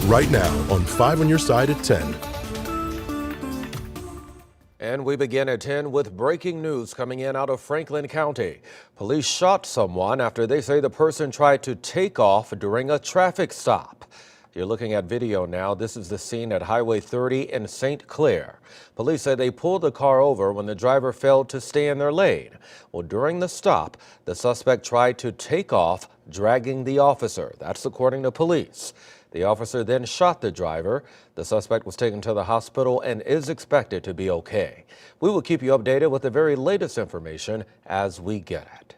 right now on 5 on Your Side at 10. And we begin at 10 with breaking news coming in out of Franklin County. Police shot someone after they say the person tried to take off during a traffic stop. You're looking at video now. This is the scene at Highway 30 in St. Clair. Police say they pulled the car over when the driver failed to stay in their lane. Well, during the stop, the suspect tried to take off, dragging the officer. That's according to police. The officer then shot the driver. The suspect was taken to the hospital and is expected to be okay. We will keep you updated with the very latest information as we get it.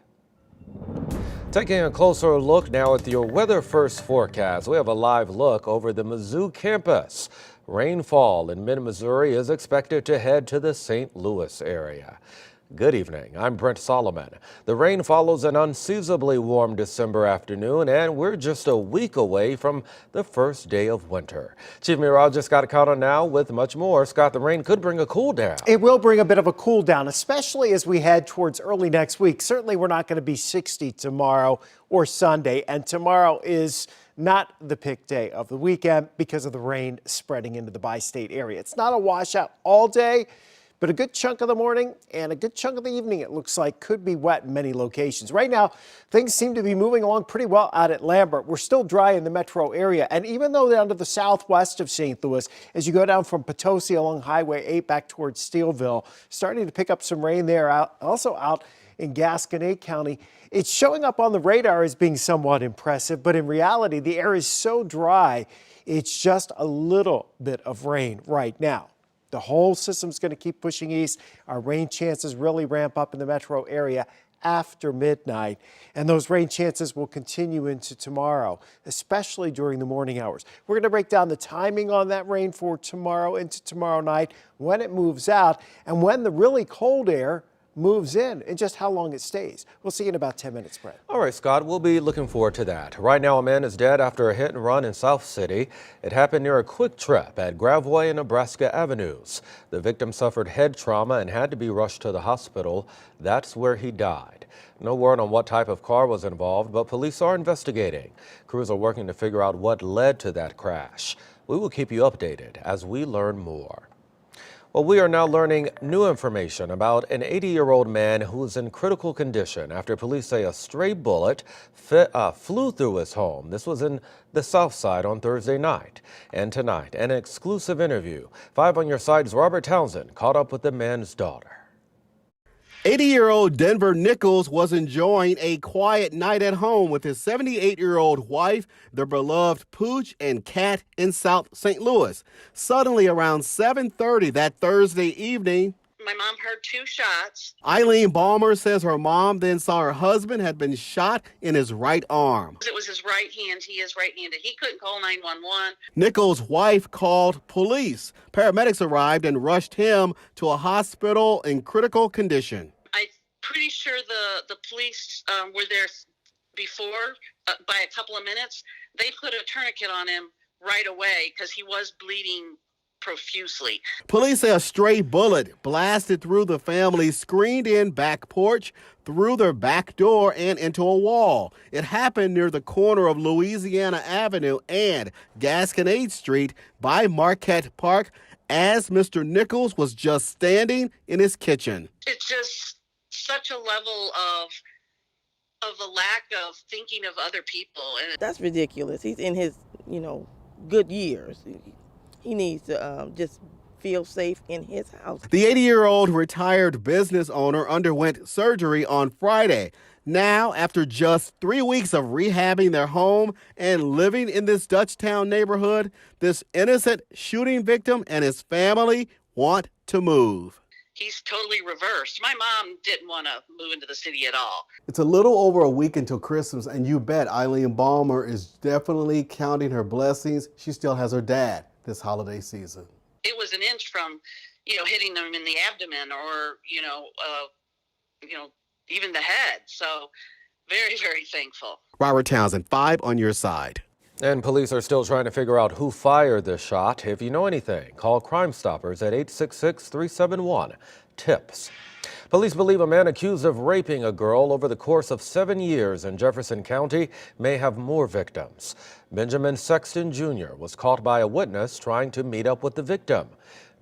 Taking a closer look now at your weather first forecast, we have a live look over the Mizzou campus. Rainfall in mid-Missouri is expected to head to the St. Louis area. Good evening. I'm Brent Solomon. The rain follows an unseasonably warm December afternoon, and we're just a week away from the first day of winter. Chief Meteorologist Scott Cotto now with much more. Scott, the rain could bring a cool down. It will bring a bit of a cool down, especially as we head towards early next week. Certainly, we're not going to be 60 tomorrow or Sunday, and tomorrow is not the pick day of the weekend because of the rain spreading into the bi-state area. It's not a washout all day, but a good chunk of the morning and a good chunk of the evening, it looks like, could be wet in many locations. Right now, things seem to be moving along pretty well out at Lambert. We're still dry in the metro area. And even though down to the southwest of St. Louis, as you go down from Potosi along Highway 8 back towards Steelville, starting to pick up some rain there, also out in Gasconade County. It's showing up on the radar as being somewhat impressive, but in reality, the air is so dry, it's just a little bit of rain right now. The whole system's going to keep pushing east. Our rain chances really ramp up in the metro area after midnight, and those rain chances will continue into tomorrow, especially during the morning hours. We're going to break down the timing on that rain for tomorrow into tomorrow night, when it moves out, and when the really cold air moves in and just how long it stays. We'll see you in about 10 minutes, Brett. All right, Scott, we'll be looking forward to that. Right now, a man is dead after a hit and run in South City. It happened near a Quick Trip at Graveway and Nebraska Avenues. The victim suffered head trauma and had to be rushed to the hospital. That's where he died. No word on what type of car was involved, but police are investigating. Crews are working to figure out what led to that crash. We will keep you updated as we learn more. Well, we are now learning new information about an 80-year-old man who is in critical condition after police say a stray bullet flew through his home. This was in the South Side on Thursday night. And tonight, an exclusive interview. 5 on Your Side's Robert Townsend caught up with the man's daughter. 80-year-old Denver Nichols was enjoying a quiet night at home with his 78-year-old wife, their beloved Pooch and cat in South St. Louis. Suddenly, around 7:30 that Thursday evening, my mom heard 2 shots. Eileen Balmer says her mom then saw her husband had been shot in his right arm. It was his right hand. He is right-handed. He couldn't call 911. Nichols' wife called police. Paramedics arrived and rushed him to a hospital in critical condition. I'm pretty sure the police were there before by a couple of minutes. They put a tourniquet on him right away because he was bleeding profusely. Police say a stray bullet blasted through the family's screened-in back porch, through their back door, and into a wall. It happened near the corner of Louisiana Avenue and Gasconade Street by Marquette Park as Mr. Nichols was just standing in his kitchen. It's just such a level of a lack of thinking of other people. And that's ridiculous. He's in his, good years. He needs to just feel safe in his house. The 80-year-old retired business owner underwent surgery on Friday. Now, after just 3 weeks of rehabbing their home and living in this Dutchtown neighborhood, this innocent shooting victim and his family want to move. He's totally reversed. My mom didn't want to move into the city at all. It's a little over a week until Christmas, and you bet Eileen Balmer is definitely counting her blessings. She still has her dad this holiday season. It was an inch from, hitting them in the abdomen or, even the head. So very, very thankful. Robert Townsend, 5 on Your Side. And police are still trying to figure out who fired the shot. If you know anything, call Crime Stoppers at 866-371-TIPS. Police believe a man accused of raping a girl over the course of 7 years in Jefferson County may have more victims. Benjamin Sexton Jr. was caught by a witness trying to meet up with the victim.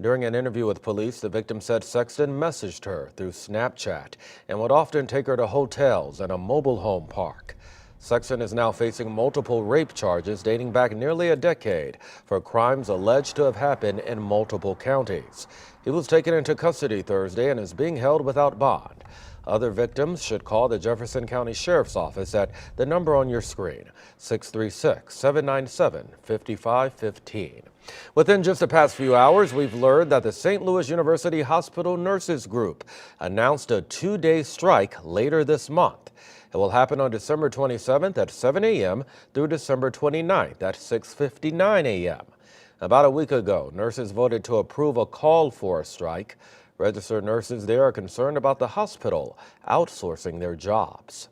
During an interview with police, the victim said Sexton messaged her through Snapchat and would often take her to hotels and a mobile home park. Sexton is now facing multiple rape charges dating back nearly a decade for crimes alleged to have happened in multiple counties. He was taken into custody Thursday and is being held without bond. Other victims should call the Jefferson County Sheriff's Office at the number on your screen, 636-797-5515. Within just the past few hours, we've learned that the St. Louis University Hospital Nurses Group announced a 2-day strike later this month. It will happen on December 27th at 7 a.m. through December 29th at 6:59 a.m. About a week ago, nurses voted to approve a call for a strike. Registered nurses there are concerned about the hospital outsourcing their jobs.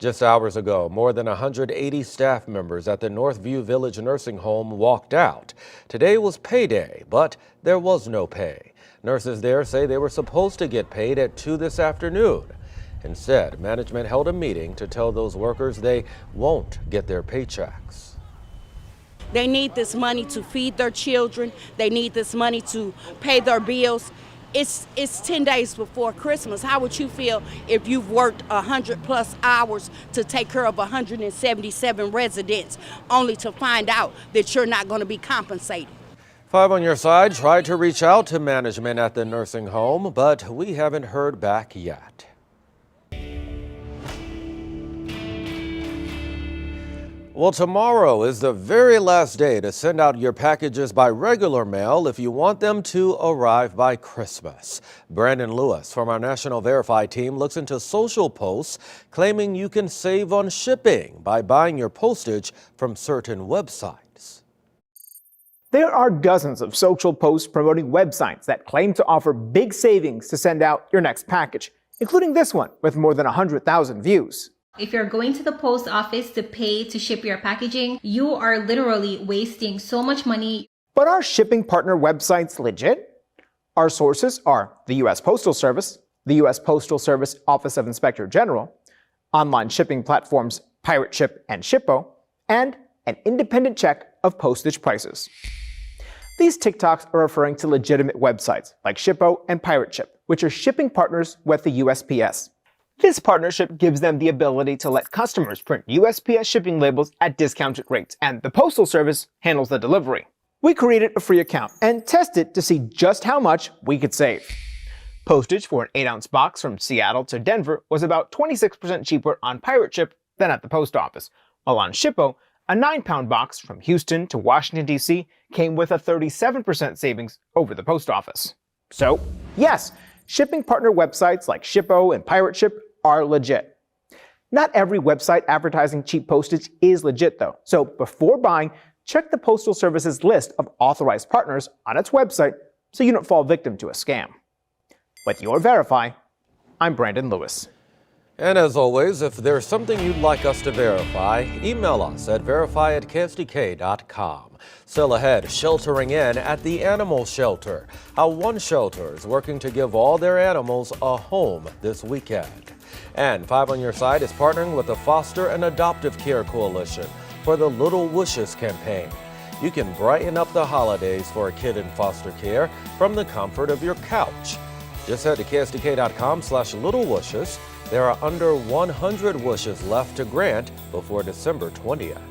Just hours ago, more than 180 staff members at the Northview Village Nursing Home walked out. Today was payday, but there was no pay. Nurses there say they were supposed to get paid at 2 this afternoon. Instead, management held a meeting to tell those workers they won't get their paychecks. They need this money to feed their children. They need this money to pay their bills. It's 10 days before Christmas. How would you feel if you've worked 100+ hours to take care of 177 residents only to find out that you're not going to be compensated? 5 on your side tried to reach out to management at the nursing home, but we haven't heard back yet. Well, tomorrow is the very last day to send out your packages by regular mail if you want them to arrive by Christmas. Brandon Lewis from our National Verify team looks into social posts claiming you can save on shipping by buying your postage from certain websites. There are dozens of social posts promoting websites that claim to offer big savings to send out your next package, including this one with more than 100,000 views. If you're going to the post office to pay to ship your packaging, you are literally wasting so much money. But are shipping partner websites legit? Our sources are the U.S. Postal Service, the U.S. Postal Service Office of Inspector General, online shipping platforms Pirate Ship and Shippo, and an independent check of postage prices. These TikToks are referring to legitimate websites like Shippo and Pirate Ship, which are shipping partners with the USPS. This partnership gives them the ability to let customers print USPS shipping labels at discounted rates, and the Postal Service handles the delivery. We created a free account and tested to see just how much we could save. Postage for an 8-ounce box from Seattle to Denver was about 26% cheaper on Pirate Ship than at the post office, while on Shippo, a 9-pound box from Houston to Washington, D.C. came with a 37% savings over the post office. So, yes, shipping partner websites like Shippo and Pirate Ship are legit. Not every website advertising cheap postage is legit though, so before buying, check the Postal Service's list of authorized partners on its website so you don't fall victim to a scam. With your Verify, I'm Brandon Lewis. And as always, if there's something you'd like us to verify, email us at verify@ksdk.com. Still ahead, sheltering in at the animal shelter. How one shelter is working to give all their animals a home this weekend. And 5 on Your Side is partnering with the Foster and Adoptive Care Coalition for the Little Wishes campaign. You can brighten up the holidays for a kid in foster care from the comfort of your couch. Just head to ksdk.com/littlewishes. There are under 100 wishes left to grant before December 20th.